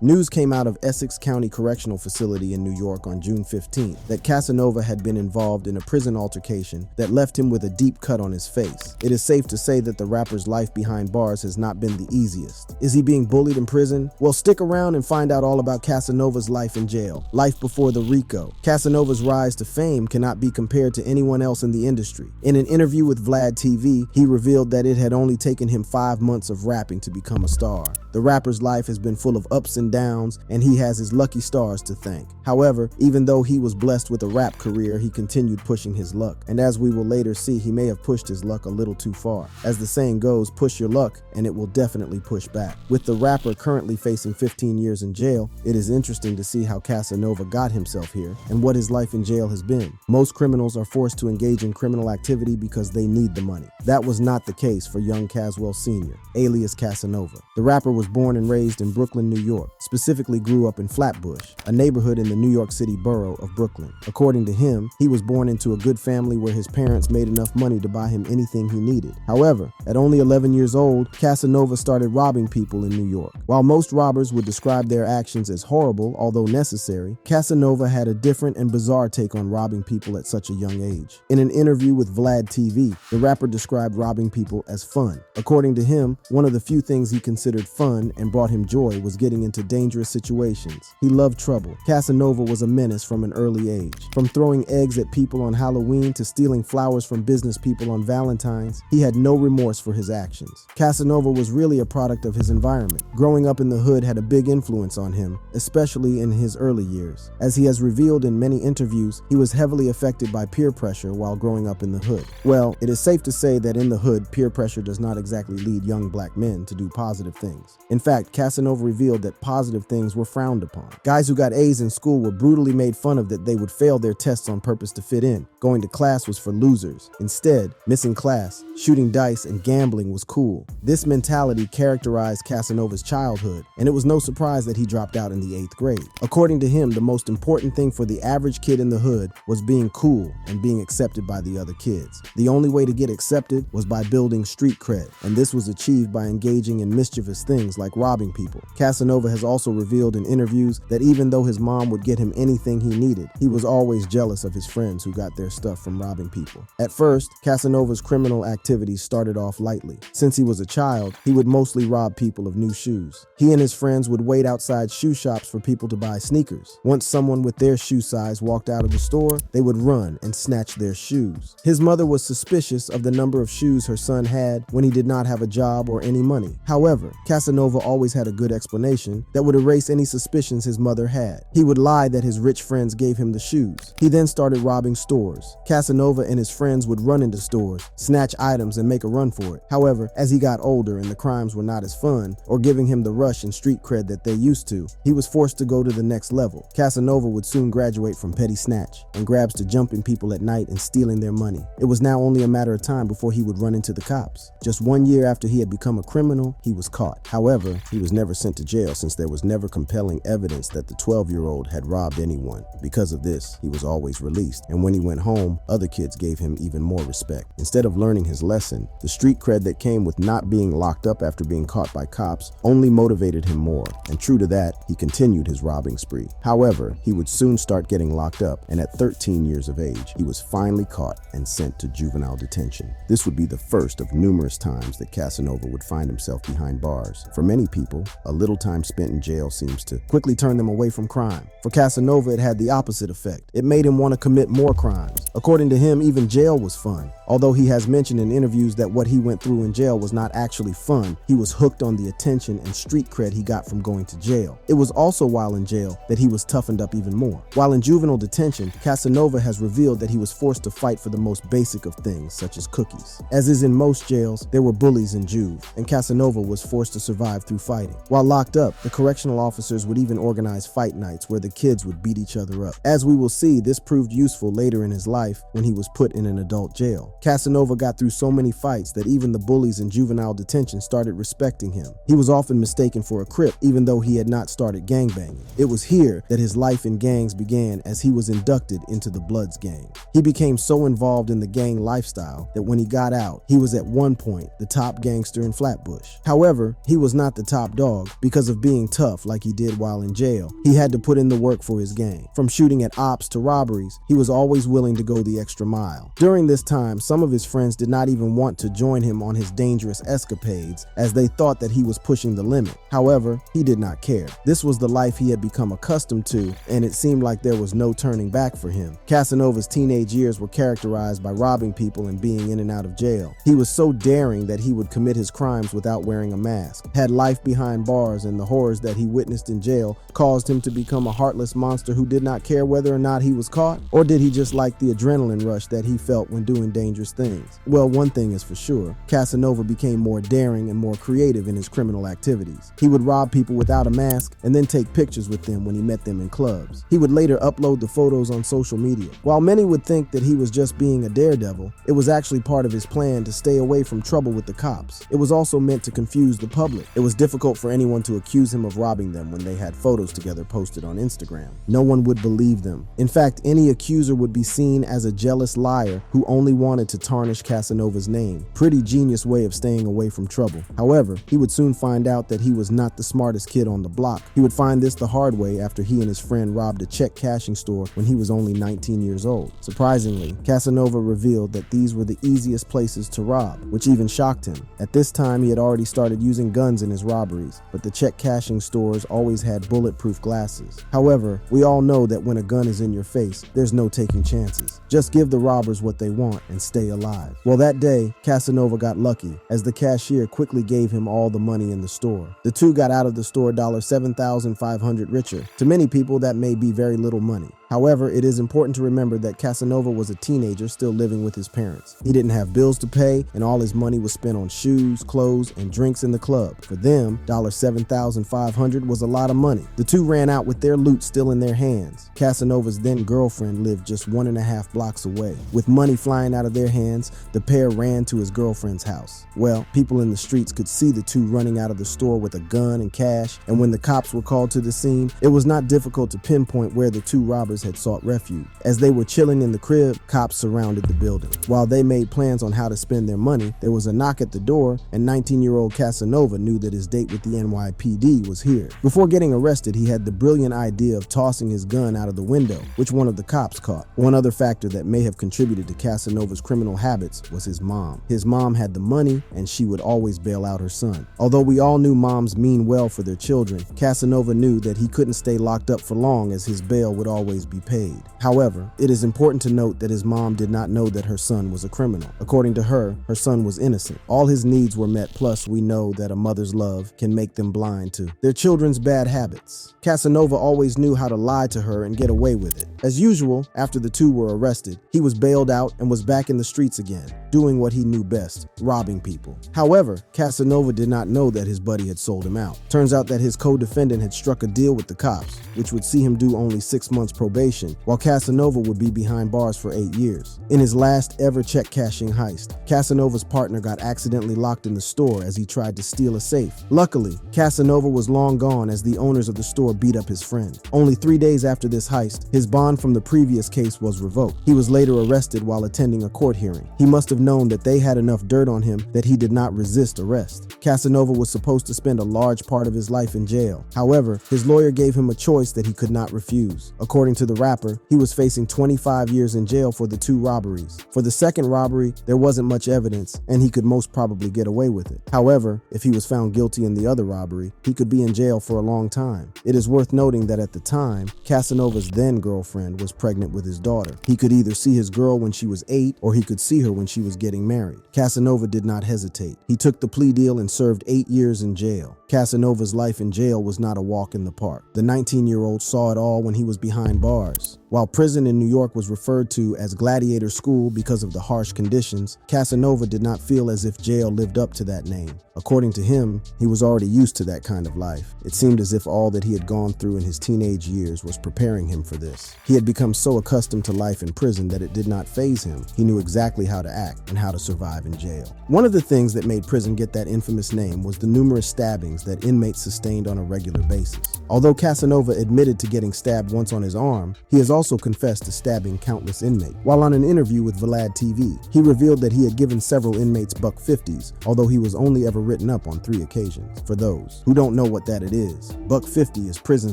News came out of Essex County Correctional Facility in New York on June 15th that Casanova had been involved in a prison altercation that left him with a deep cut on his face. It is safe to say that the rapper's life behind bars has not been the easiest. Is he being bullied in prison? Well, stick around and find out all about Casanova's life in jail. Life before the RICO. Casanova's rise to fame cannot be compared to anyone else in the industry. In an interview with Vlad TV, he revealed that it had only taken him 5 months of rapping to become a star. The rapper's life has been full of ups and downs, and he has his lucky stars to thank. However, even though he was blessed with a rap career, he continued pushing his luck. And as we will later see, he may have pushed his luck a little too far. As the saying goes, push your luck, and it will definitely push back. With the rapper currently facing 15 years in jail, it is interesting to see how Casanova got himself here and what his life in jail has been. Most criminals are forced to engage in criminal activity because they need the money. That was not the case for young Caswell Sr., alias Casanova. The rapper was born and raised in Brooklyn, New York, specifically grew up in Flatbush, a neighborhood in the New York City borough of Brooklyn. According to him, he was born into a good family where his parents made enough money to buy him anything he needed. However, at only 11 years old, Casanova started robbing people in New York. While most robbers would describe their actions as horrible, although necessary, Casanova had a different and bizarre take on robbing people at such a young age. In an interview with Vlad TV, the rapper described robbing people as fun. According to him, one of the few things he considered fun and brought him joy was getting into dangerous situations. He loved trouble. Casanova was a menace from an early age. From throwing eggs at people on Halloween to stealing flowers from business people on Valentine's, he had no remorse for his actions. Casanova was really a product of his environment. Growing up in the hood had a big influence on him, especially in his early years. As he has revealed in many interviews, he was heavily affected by peer pressure while growing up in the hood. Well, it is safe to say that in the hood, peer pressure does not exactly lead young black men to do positive things. In fact, Casanova revealed that positive things were frowned upon. Guys who got A's in school were brutally made fun of that they would fail their tests on purpose to fit in. Going to class was for losers. Instead, missing class, shooting dice, and gambling was cool. This mentality characterized Casanova's childhood, and it was no surprise that he dropped out in the 8th grade. According to him, the most important thing for the average kid in the hood was being cool and being accepted by the other kids. The only way to get accepted was by building street cred, and this was achieved by engaging in mischievous things like robbing people. Casanova has also revealed in interviews that even though his mom would get him anything he needed, he was always jealous of his friends who got their stuff from robbing people. At first, Casanova's criminal activities started off lightly. Since he was a child, he would mostly rob people of new shoes. He and his friends would wait outside shoe shops for people to buy sneakers. Once someone with their shoe size walked out of the store, they would run and snatch their shoes. His mother was suspicious of the number of shoes her son had when he did not have a job or any money. However, Casanova always had a good explanation that would erase any suspicions his mother had. He would lie that his rich friends gave him the shoes. He then started robbing stores. Casanova and his friends would run into stores, snatch items, and make a run for it. However, as he got older and the crimes were not as fun or giving him the rush and street cred that they used to, he was forced to go to the next level. Casanova would soon graduate from petty snatch and grabs to jumping people at night and stealing their money. It was now only a matter of time before he would run into the cops. Just 1 year after he had become a criminal, he was caught. However, he was never sent to jail since there was never compelling evidence that the 12-year-old had robbed anyone. Because of this, he was always released, and when he went home, other kids gave him even more respect. Instead of learning his lesson, the street cred that came with not being locked up after being caught by cops only motivated him more, and true to that, he continued his robbing spree. However, he would soon start getting locked up, and at 13 years of age, he was finally caught and sent to juvenile detention. This would be the first of numerous times that Casanova would find himself behind bars. For many people, a little time spent in jail seems to quickly turn them away from crime. For Casanova, it had the opposite effect. It made him want to commit more crimes. According to him, even jail was fun. Although he has mentioned in interviews that what he went through in jail was not actually fun, he was hooked on the attention and street cred he got from going to jail. It was also while in jail that he was toughened up even more. While in juvenile detention, Casanova has revealed that he was forced to fight for the most basic of things, such as cookies. As is in most jails, there were bullies in Juve, and Casanova was forced to survive through fighting. While locked up, the correctional officers would even organize fight nights where the kids would beat each other up. As we will see, this proved useful later in his life when he was put in an adult jail. Casanova got through so many fights that even the bullies in juvenile detention started respecting him. He was often mistaken for a Crip, even though he had not started gangbanging. It was here that his life in gangs began, as he was inducted into the Bloods gang. He became so involved in the gang lifestyle that when he got out, he was at one point the top gangster in Flatbush. However, he was not the top dog because of being tough like he did while in jail. He had to put in the work for his gang. From shooting at ops to robberies, he was always willing to go the extra mile. During this time, some of his friends did not even want to join him on his dangerous escapades, as they thought that he was pushing the limit. However, he did not care. This was the life he had become accustomed to, and it seemed like there was no turning back for him. Casanova's teenage years were characterized by robbing people and being in and out of jail. He was so daring that he would commit his crimes without wearing a mask. Had life behind bars, and the horrors that he witnessed in jail caused him to become a heartless monster who did not care whether or not he was caught, or did he just like the adrenaline rush that he felt when doing dangerous things? Well, one thing is for sure, Casanova became more daring and more creative in his criminal activities. He would rob people without a mask and then take pictures with them when he met them in clubs. He would later upload the photos on social media. While many would think that he was just being a daredevil, it was actually part of his plan to stay away from trouble with the cops. It was also meant to confuse the public. It was difficult for anyone to accuse him of robbing them when they had photos together posted on Instagram. No one would believe them. In fact, any accuser would be seen as a jealous liar who only wanted to tarnish Casanova's name. Pretty genius way of staying away from trouble. However, he would soon find out that he was not the smartest kid on the block. He would find this the hard way after he and his friend robbed a check cashing store when he was only 19 years old. Surprisingly, Casanova revealed that these were the easiest places to rob, which even shocked him. At this time, he had already started using guns in his robberies, but the check cashing stores always had bulletproof glasses. However, we all know that when a gun is in your face, there's no taking chances. Just give the robbers what they want and stay alive. Well, that day, Casanova got lucky, as the cashier quickly gave him all the money in the store. The two got out of the store $7,500 richer. To many people, that may be very little money. However, it is important to remember that Casanova was a teenager still living with his parents. He didn't have bills to pay, and all his money was spent on shoes, clothes, and drinks in the club. For them, $7,500 was a lot of money. The two ran out with their loot still in their hands. Casanova's then girlfriend lived just 1.5 blocks away. With money flying out of their hands, the pair ran to his girlfriend's house. Well, people in the streets could see the two running out of the store with a gun and cash, and when the cops were called to the scene, it was not difficult to pinpoint where the two robbers had sought refuge. As they were chilling in the crib, cops surrounded the building. While they made plans on how to spend their money, there was a knock at the door, and 19-year-old Casanova knew that his date with the NYPD was here. Before getting arrested, he had the brilliant idea of tossing his gun out of the window, which one of the cops caught. One other factor that may have contributed to Casanova's criminal habits was his mom. His mom had the money, and she would always bail out her son. Although we all knew moms mean well for their children, Casanova knew that he couldn't stay locked up for long, as his bail would always be paid. However, it is important to note that his mom did not know that her son was a criminal. According to her son was innocent. All his needs were met, plus we know that a mother's love can make them blind to their children's bad habits. Casanova always knew how to lie to her and get away with it. As usual, after the two were arrested, he was bailed out and was back in the streets again, doing what he knew best, robbing people. However, Casanova did not know that his buddy had sold him out. Turns out that his co-defendant had struck a deal with the cops, which would see him do only 6 months probation, while Casanova would be behind bars for 8 years. In his last ever check cashing heist, Casanova's partner got accidentally locked in the store as he tried to steal a safe. Luckily, Casanova was long gone as the owners of the store beat up his friend. Only 3 days after this heist, his bond from the previous case was revoked. He was later arrested while attending a court hearing. He must have known that they had enough dirt on him that he did not resist arrest. Casanova was supposed to spend a large part of his life in jail. However, his lawyer gave him a choice that he could not refuse. According to the rapper, he was facing 25 years in jail for the 2 robberies. For the second robbery, there wasn't much evidence, and he could most probably get away with it. However, if he was found guilty in the other robbery, he could be in jail for a long time. It is worth noting that at the time, Casanova's then girlfriend was pregnant with his daughter. He could either see his girl when she was 8, or he could see her when she was getting married. Casanova did not hesitate. He took the plea deal and served 8 years in jail. Casanova's life in jail was not a walk in the park. The 19-year-old saw it all when he was behind bars. While prison in New York was referred to as Gladiator School because of the harsh conditions, Casanova did not feel as if jail lived up to that name. According to him, he was already used to that kind of life. It seemed as if all that he had gone through in his teenage years was preparing him for this. He had become so accustomed to life in prison that it did not faze him. He knew exactly how to act and how to survive in jail. One of the things that made prison get that infamous name was the numerous stabbings that inmates sustained on a regular basis. Although Casanova admitted to getting stabbed once on his arm, he has also confessed to stabbing countless inmates. While on an interview with Bullied TV, he revealed that he had given several inmates $50s, although he was only ever written up on 3 occasions. For those who don't know what that it is, $50 is prison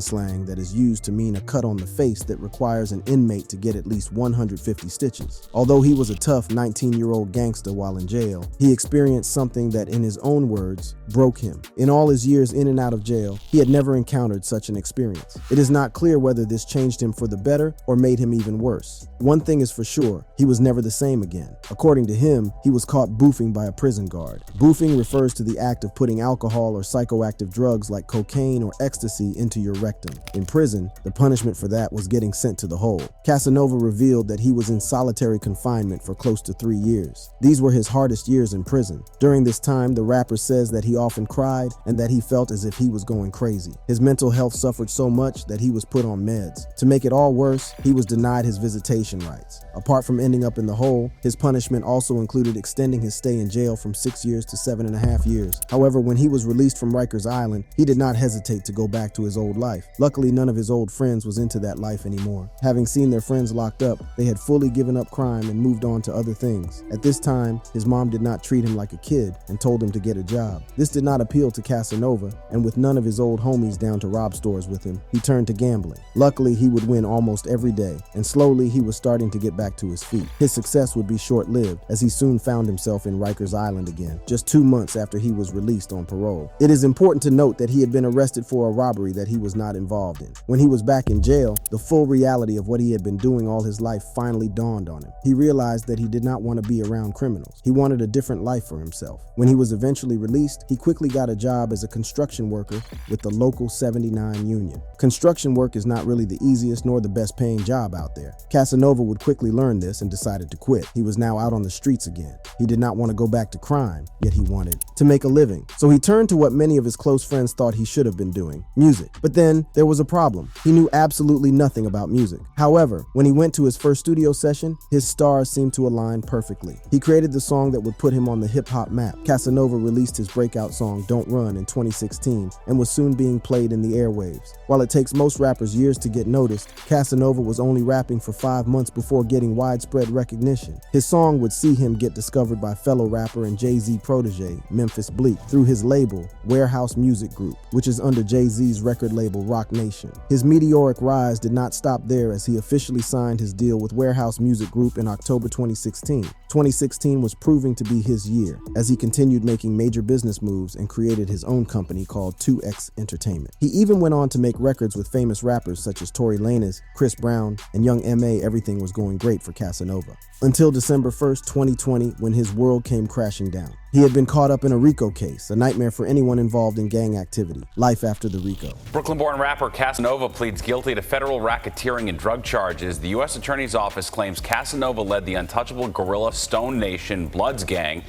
slang that is used to mean a cut on the face that requires an inmate to get at least 150 stitches. Although he was a tough 19-year-old gangster while in jail, he experienced something that, in his own words, broke him. In all his years in and out of jail, he had never encountered such an experience. It is not clear whether this changed him for the better or made him even worse. One thing is for sure, he was never the same again. According to him, he was caught boofing by a prison guard. Boofing refers to the act of putting alcohol or psychoactive drugs like cocaine or ecstasy into your rectum. In prison, the punishment for that was getting sent to the hole. Casanova revealed that he was in solitary confinement for close to 3 years. These were his hardest years in prison. During this time, the rapper says that he often cried and that he felt as if he was going crazy. His mental health suffered so much that he was put on meds. To make it all worse, he was denied his visitation rights. Apart from ending up in the hole, his punishment also included extending his stay in jail from 6 years to 7.5 years. However, when he was released from Rikers Island, he did not hesitate to go back to his old life. Luckily, none of his old friends was into that life anymore. Having seen their friends locked up, they had fully given up crime and moved on to other things. At this time, his mom did not treat him like a kid and told him to get a job. This did not appeal to Casanova, and with none of his old homies down to rob stores with him, he turned to gambling. Luckily, he would win almost every day, and slowly he was starting to get back to his feet. His success would be short-lived, as he soon found himself in Rikers Island again, just 2 months after he was released on parole. It is important to note that he had been arrested for a robbery that he was not involved in. When he was back in jail, the full reality of what he had been doing all his life finally dawned on him. He realized that he did not want to be around criminals. He wanted a different life for himself. When he was eventually released, he quickly got a job as a construction worker with the local 79 union. Construction work is not really the easiest nor the best paying job out there. Casanova would quickly learn this and decided to quit. He was now out on the streets again. He did not want to go back to crime, yet he wanted to make a living. So he turned to what many of his close friends thought he should have been doing: music. But then there was a problem. He knew absolutely nothing about music. However, when he went to his first studio session, his stars seemed to align perfectly. He created the song that would put him on the hip-hop map. Casanova released his breakout song Don't Run in 2016 and was soon being played in the airwaves. While it takes most rappers years to get noticed, Casanova was only rapping for 5 months before getting widespread recognition. His song would see him get discovered by fellow rapper and Jay-Z protege, Memphis Bleek, through his label, Warehouse Music Group, which is under Jay-Z's record label Roc Nation. His meteoric rise did not stop there, as he officially signed his deal with Warehouse Music Group in October 2016. 2016 was proving to be his year, as he continued making major business moves and created his own company called 2X Entertainment. He even went on to make records with famous rappers such as Tory Lanez, Chris Brown, and Young M.A. Everything was going great for Casanova. Until December 1st, 2020, when his world came crashing down. He had been caught up in a RICO case, a nightmare for anyone involved in gang activity. Life after the RICO. Brooklyn-born rapper Casanova pleads guilty to federal racketeering and drug charges. The U.S. Attorney's Office claims Casanova led the untouchable guerrilla Stone Nation Bloods gang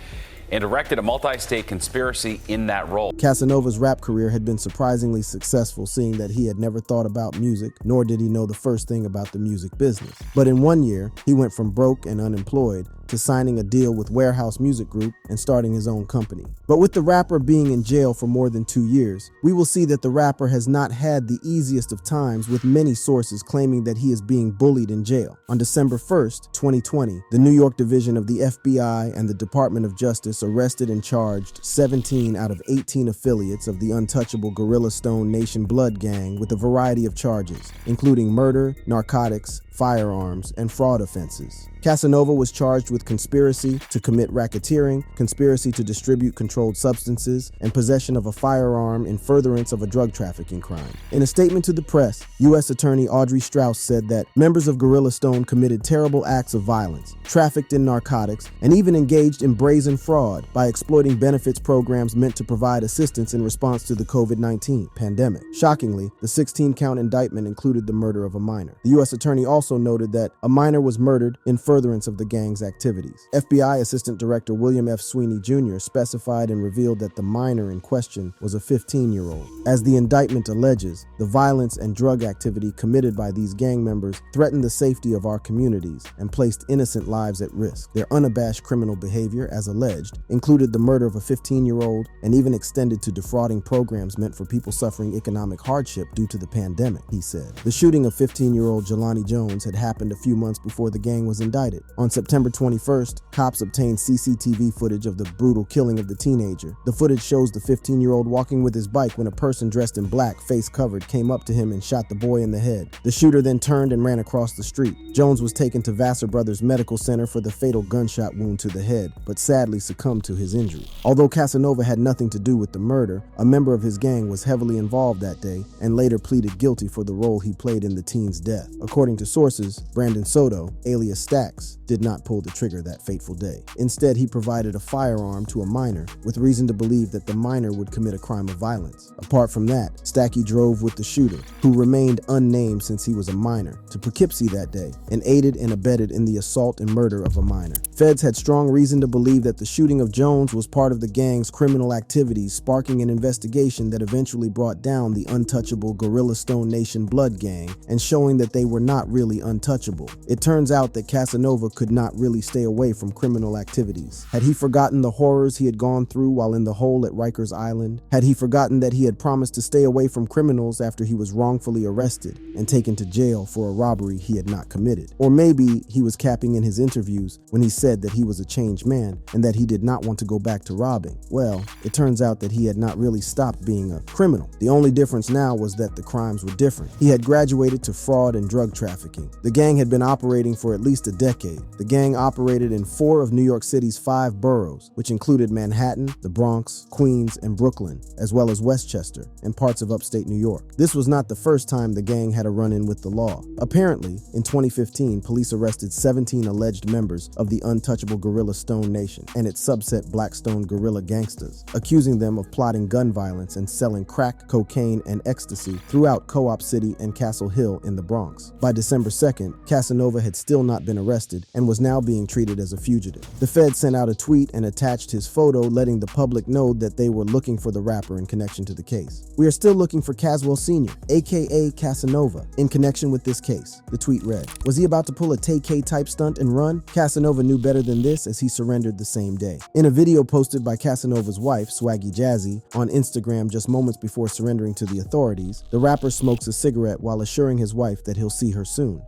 and directed a multi-state conspiracy in that role. Casanova's rap career had been surprisingly successful, seeing that he had never thought about music, nor did he know the first thing about the music business. But in 1 year, he went from broke and unemployed to signing a deal with Warehouse Music Group and starting his own company. But with the rapper being in jail for more than 2 years, we will see that the rapper has not had the easiest of times, with many sources claiming that he is being bullied in jail. On December 1st, 2020, the New York division of the FBI and the Department of Justice arrested and charged 17 out of 18 affiliates of the untouchable Guerrilla Stone Nation Blood Gang with a variety of charges, including murder, narcotics, firearms, and fraud offenses. Casanova was charged with conspiracy to commit racketeering, conspiracy to distribute controlled substances, and possession of a firearm in furtherance of a drug trafficking crime. In a statement to the press, U.S. Attorney Audrey Strauss said that members of Guerrilla Stone committed terrible acts of violence, trafficked in narcotics, and even engaged in brazen fraud. fraud by exploiting benefits programs meant to provide assistance in response to the COVID-19 pandemic. Shockingly, the 16-count indictment included the murder of a minor. The U.S. Attorney also noted that a minor was murdered in furtherance of the gang's activities. FBI Assistant Director William F. Sweeney Jr. specified and revealed that the minor in question was a 15-year-old. As the indictment alleges, the violence and drug activity committed by these gang members threatened the safety of our communities and placed innocent lives at risk. Their unabashed criminal behavior, as alleged, included the murder of a 15-year-old and even extended to defrauding programs meant for people suffering economic hardship due to the pandemic, he said. The shooting of 15-year-old Jelani Jones had happened a few months before the gang was indicted. On September 21st, cops obtained CCTV footage of the brutal killing of the teenager. The footage shows the 15-year-old walking with his bike when a person dressed in black, face covered, came up to him and shot the boy in the head. The shooter then turned and ran across the street. Jones was taken to Vassar Brothers Medical Center for the fatal gunshot wound to the head, but sadly succumbed to his injury. Although Casanova had nothing to do with the murder, a member of his gang was heavily involved that day and later pleaded guilty for the role he played in the teen's death. According to sources, Brandon Soto, alias Stacks, did not pull the trigger that fateful day. Instead, he provided a firearm to a minor with reason to believe that the minor would commit a crime of violence. Apart from that, Stacky drove with the shooter, who remained unnamed since he was a minor, to Poughkeepsie that day and aided and abetted in the assault and murder of a minor. Feds had strong reason to believe that the shooting of Jones was part of the gang's criminal activities, sparking an investigation that eventually brought down the untouchable Gorilla Stone Nation Blood Gang and showing that they were not really untouchable. It turns out that Casanova could not really stay away from criminal activities. Had he forgotten the horrors he had gone through while in the hole at Rikers Island? Had he forgotten that he had promised to stay away from criminals after he was wrongfully arrested and taken to jail for a robbery he had not committed? Or maybe he was capping in his interviews when he said that he was a changed man and that he did not want to go back to robbing. Well, it turns out that he had not really stopped being a criminal. The only difference now was that the crimes were different. He had graduated to fraud and drug trafficking. The gang had been operating for at least a decade. The gang operated in 4 of New York City's 5 boroughs, which included Manhattan, the Bronx, Queens, and Brooklyn, as well as Westchester and parts of upstate New York. This was not the first time the gang had a run-in with the law. Apparently, in 2015, police arrested 17 alleged members of the untouchable Gorilla Stone Nation and its subset Blackstone Guerrilla Gangsters, accusing them of plotting gun violence and selling crack, cocaine, and ecstasy throughout Co-op City and Castle Hill in the Bronx. By December 2nd, Casanova had still not been arrested and was now being treated as a fugitive. The Fed sent out a tweet and attached his photo, letting the public know that they were looking for the rapper in connection to the case. "We are still looking for Caswell Sr., aka Casanova, in connection with this case," the tweet read. Was he about to pull a Tay-K type stunt and run? Casanova knew better than this, as he surrendered the same day. In a video posted by Casanova's wife, Swaggy Jazzy, on Instagram just moments before surrendering to the authorities, the rapper smokes a cigarette while assuring his wife that he'll see her soon.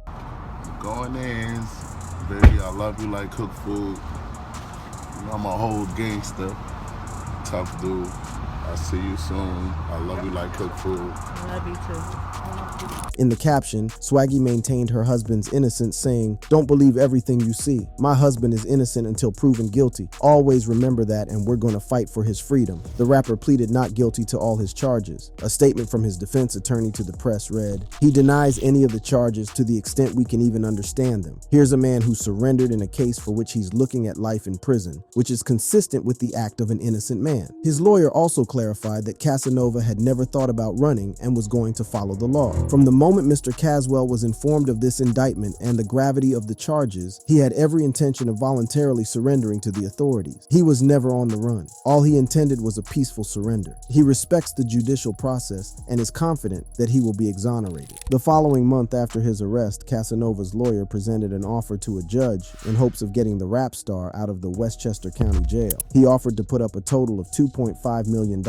Going in, baby, I love you like cooked food. You know, I'm a whole gangster, tough dude. I'll see you soon. I love you like cooked food. I love you too. In the caption, Swaggy maintained her husband's innocence, saying, "Don't believe everything you see. My husband is innocent until proven guilty. Always remember that, and we're going to fight for his freedom." The rapper pleaded not guilty to all his charges. A statement from his defense attorney to the press read, "He denies any of the charges to the extent we can even understand them. Here's a man who surrendered in a case for which he's looking at life in prison, which is consistent with the act of an innocent man." His lawyer also clarified that Casanova had never thought about running and was going to follow the law. From the moment Mr. Caswell was informed of this indictment and the gravity of the charges, he had every intention of voluntarily surrendering to the authorities. He was never on the run. All he intended was a peaceful surrender. He respects the judicial process and is confident that he will be exonerated. The following month after his arrest, Casanova's lawyer presented an offer to a judge in hopes of getting the rap star out of the Westchester County Jail. He offered to put up a total of $2.5 million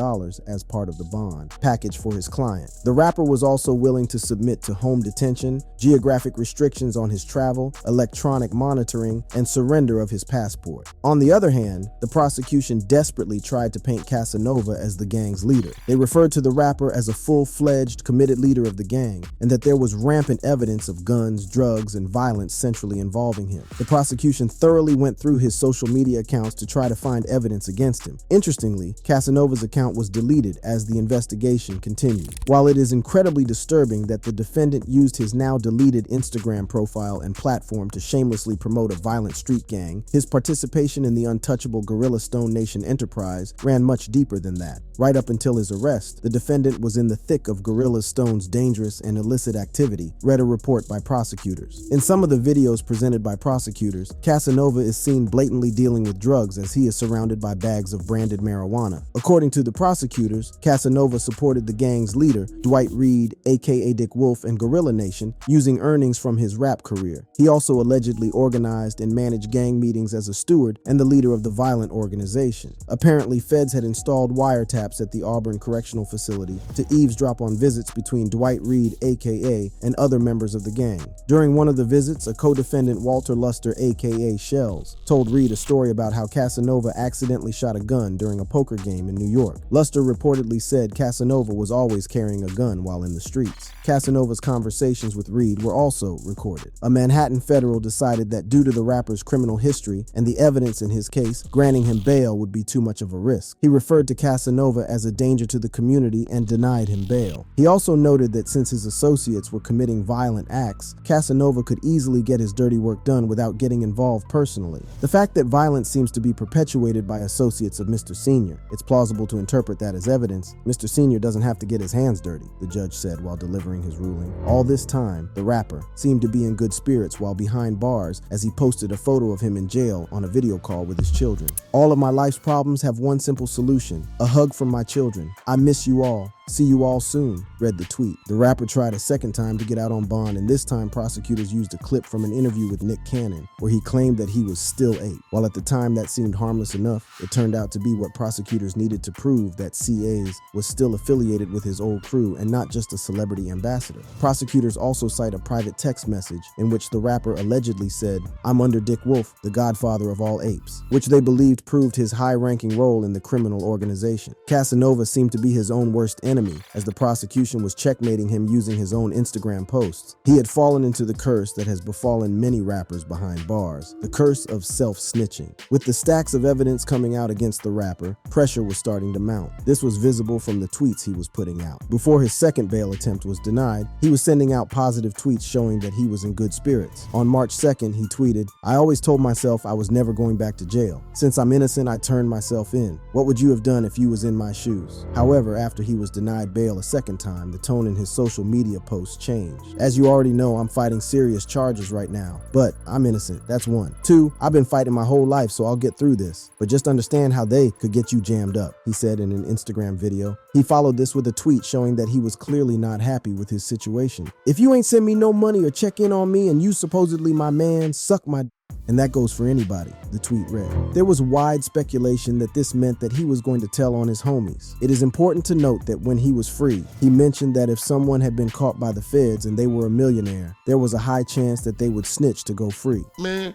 as part of the bond package for his client. The rapper was also willing to submit to home detention, geographic restrictions on his travel, electronic monitoring, and surrender of his passport. On the other hand, the prosecution desperately tried to paint Casanova as the gang's leader. They referred to the rapper as a full-fledged, committed leader of the gang, and that there was rampant evidence of guns, drugs, and violence centrally involving him. The prosecution thoroughly went through his social media accounts to try to find evidence against him. Interestingly, Casanova's account was deleted as the investigation continued. While it is incredibly disturbing disturbing that the defendant used his now deleted Instagram profile and platform to shamelessly promote a violent street gang, his participation in the untouchable Gorilla Stone Nation enterprise ran much deeper than that. Right up until his arrest, the defendant was in the thick of Gorilla Stone's dangerous and illicit activity, read a report by prosecutors. In some of the videos presented by prosecutors, Casanova is seen blatantly dealing with drugs as he is surrounded by bags of branded marijuana. According to the prosecutors, Casanova supported the gang's leader, Dwight Reed, aka Dick Wolf, and Gorilla Nation, using earnings from his rap career. He also allegedly organized and managed gang meetings as a steward and the leader of the violent organization. Apparently, feds had installed wiretaps at the Auburn Correctional Facility to eavesdrop on visits between Dwight Reed, aka, and other members of the gang. During one of the visits, a co-defendant, Walter Luster, aka Shells, told Reed a story about how Casanova accidentally shot a gun during a poker game in New York. Luster reportedly said Casanova was always carrying a gun while in the streets. Casanova's conversations with Reed were also recorded. A Manhattan federal decided that due to the rapper's criminal history and the evidence in his case, granting him bail would be too much of a risk. He referred to Casanova as a danger to the community and denied him bail. He also noted that since his associates were committing violent acts, Casanova could easily get his dirty work done without getting involved personally. The fact that violence seems to be perpetuated by associates of Mr. Senior, it's plausible to interpret that as evidence. Mr. Senior doesn't have to get his hands dirty, the judge said while delivering his ruling. All this time, the rapper seemed to be in good spirits while behind bars as he posted a photo of him in jail on a video call with his children. All of my life's problems have one simple solution: a hug from my children. I miss you all. See you all soon, read the tweet. The rapper tried a second time to get out on bond, and this time prosecutors used a clip from an interview with Nick Cannon, where he claimed that he was still 8. While at the time that seemed harmless enough, it turned out to be what prosecutors needed to prove that CA's was still affiliated with his old crew and not just a celebrity ambassador. Prosecutors also cite a private text message in which the rapper allegedly said, "I'm under Dick Wolf, the godfather of all apes," which they believed proved his high-ranking role in the criminal organization. Casanova seemed to be his own worst enemy, as the prosecution was checkmating him using his own Instagram posts. He had fallen into the curse that has befallen many rappers behind bars, the curse of self-snitching. With the stacks of evidence coming out against the rapper, pressure was starting to mount. This was visible from the tweets he was putting out. Before his second bail attempt was denied, he was sending out positive tweets showing that he was in good spirits. On March 2nd, he tweeted, "I always told myself I was never going back to jail. Since I'm innocent, I turned myself in. What would you have done if you was in my shoes?" However, after he was denied bail a second time, the tone in his social media posts changed. "As you already know, I'm fighting serious charges right now, but I'm innocent. That's one. 2, I've been fighting my whole life, so I'll get through this. But just understand how they could get you jammed up," he said in an Instagram video. He followed this with a tweet showing that he was clearly not happy with his situation. "If you ain't send me no money or check in on me and you supposedly my man, suck my d-." And that goes for anybody, the tweet read. There was wide speculation that this meant that he was going to tell on his homies. It is important to note that when he was free, he mentioned that if someone had been caught by the feds and they were a millionaire, there was a high chance that they would snitch to go free. Man,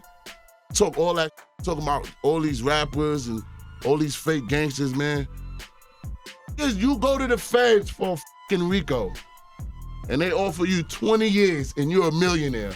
talk all that, talking about all these rappers and all these fake gangsters, man. You go to the feds for fucking Rico and they offer you 20 years and you're a millionaire.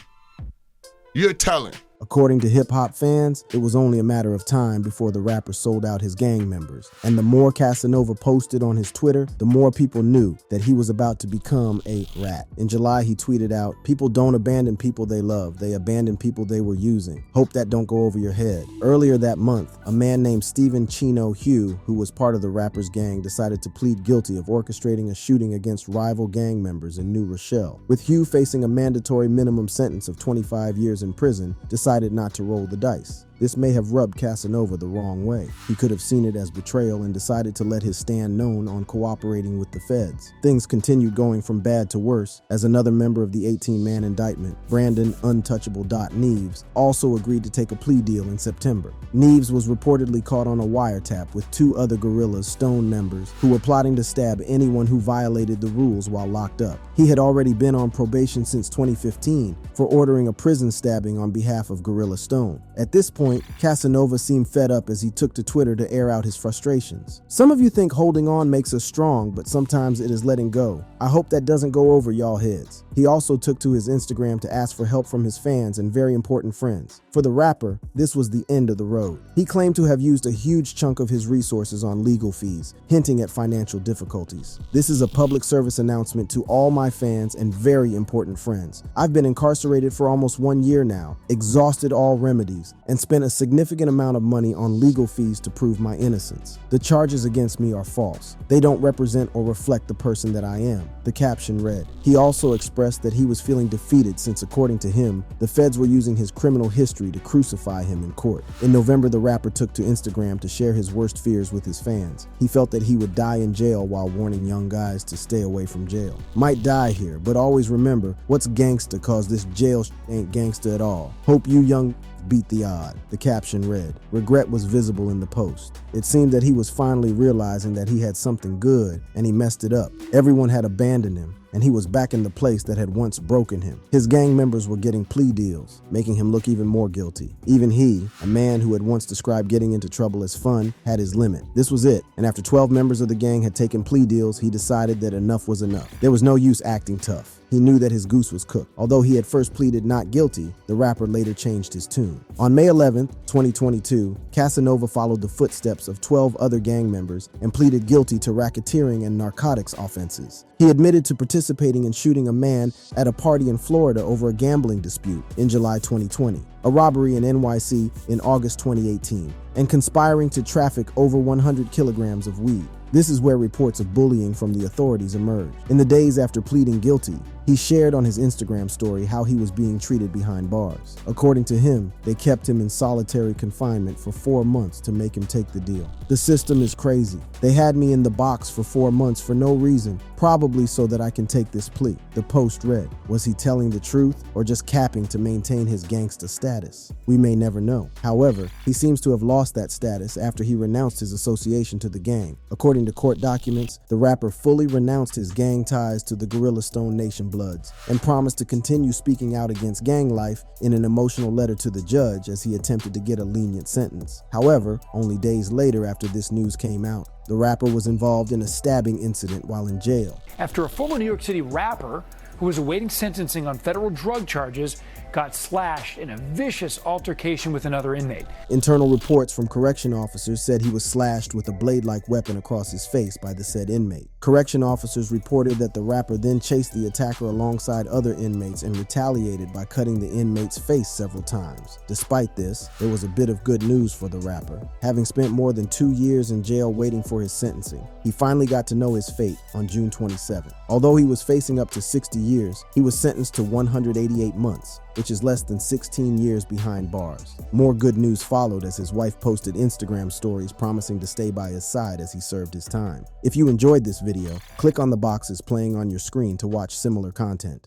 You're telling. According to hip-hop fans, it was only a matter of time before the rapper sold out his gang members. And the more Casanova posted on his Twitter, the more people knew that he was about to become a rat. In July, he tweeted out, "People don't abandon people they love. They abandon people they were using. Hope that don't go over your head." Earlier that month, a man named Stephen Chino Hugh, who was part of the rapper's gang, decided to plead guilty of orchestrating a shooting against rival gang members in New Rochelle. With Hugh facing a mandatory minimum sentence of 25 years in prison, decided not to roll the dice. This may have rubbed Casanova the wrong way. He could have seen it as betrayal and decided to let his stand known on cooperating with the feds. Things continued going from bad to worse as another member of the 18-man indictment, Brandon Untouchable Neves, also agreed to take a plea deal in September. Neves was reportedly caught on a wiretap with 2 other Gorilla Stone members who were plotting to stab anyone who violated the rules while locked up. He had already been on probation since 2015 for ordering a prison stabbing on behalf of Gorilla Stone. At this point, point, Casanova seemed fed up as he took to Twitter to air out his frustrations. Some of you think holding on makes us strong, but sometimes it is letting go. I hope that doesn't go over y'all heads. He also took to his Instagram to ask for help from his fans and very important friends. For the rapper, this was the end of the road. He claimed to have used a huge chunk of his resources on legal fees, hinting at financial difficulties. This is a public service announcement to all my fans and very important friends. I've been incarcerated for almost 1 year now, exhausted all remedies, and spent a significant amount of money on legal fees to prove my innocence. The charges against me are false. They don't represent or reflect the person that I am, the caption read. He also expressed that he was feeling defeated since, according to him, the feds were using his criminal history to crucify him in court. In November, the rapper took to Instagram to share his worst fears with his fans. He felt that he would die in jail while warning young guys to stay away from jail. Might die here, but always remember, what's gangsta, cause this jail ain't gangsta at all. Hope you young beat the odd, the caption read. Regret was visible in the post. It seemed that he was finally realizing that he had something good and he messed it up. Everyone had abandoned him, and he was back in the place that had once broken him. His gang members were getting plea deals, making him look even more guilty. Even he, a man who had once described getting into trouble as fun, had his limit. This was it, and after 12 members of the gang had taken plea deals, he decided that enough was enough. There was no use acting tough. He knew that his goose was cooked. Although he had first pleaded not guilty, the rapper later changed his tune. On May 11th, 2022, Casanova followed the footsteps of 12 other gang members and pleaded guilty to racketeering and narcotics offenses. He admitted to participating in shooting a man at a party in Florida over a gambling dispute in July 2020, a robbery in NYC in August 2018, and conspiring to traffic over 100 kilograms of weed. This is where reports of bullying from the authorities emerged. In the days after pleading guilty, he shared on his Instagram story how he was being treated behind bars. According to him, they kept him in solitary confinement for 4 months to make him take the deal. The system is crazy. They had me in the box for 4 months for no reason, probably so that I can take this plea. The post read. Was he telling the truth or just capping to maintain his gangsta status? We may never know. However, he seems to have lost that status after he renounced his association to the gang. According to court documents, the rapper fully renounced his gang ties to the Gorilla Stone Nation Bloods and promised to continue speaking out against gang life in an emotional letter to the judge as he attempted to get a lenient sentence. However, only days later after this news came out, the rapper was involved in a stabbing incident while in jail. After a former New York City rapper who was awaiting sentencing on federal drug charges got slashed in a vicious altercation with another inmate. Internal reports from correction officers said he was slashed with a blade-like weapon across his face by the said inmate. Correction officers reported that the rapper then chased the attacker alongside other inmates and retaliated by cutting the inmate's face several times. Despite this, there was a bit of good news for the rapper. Having spent more than 2 years in jail waiting for his sentencing, he finally got to know his fate on June 27. Although he was facing up to 60 years, he was sentenced to 188 months, which is less than 16 years behind bars. More good news followed as his wife posted Instagram stories promising to stay by his side as he served his time. If you enjoyed this video, click on the boxes playing on your screen to watch similar content.